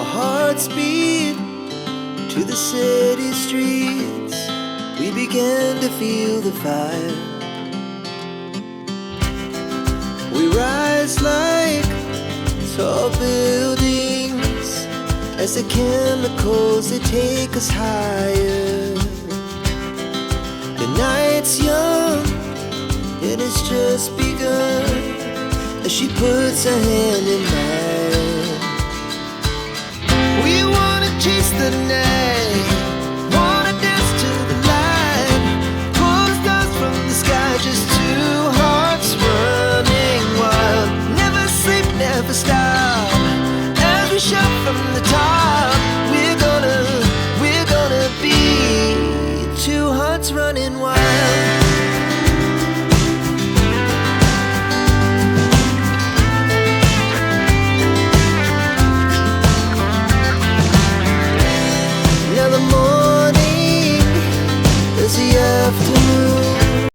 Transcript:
our hearts beat to the city streets. We began to feel the fire. We rise like tall buildings as the chemicals, they take us higher. The night's young, it has just begun, as she puts her hand in mine. We wanna chase the night, wanna dance to the light, pull the stars from the sky, just two hearts running wild. Never sleep, never stop, as we shout from the top.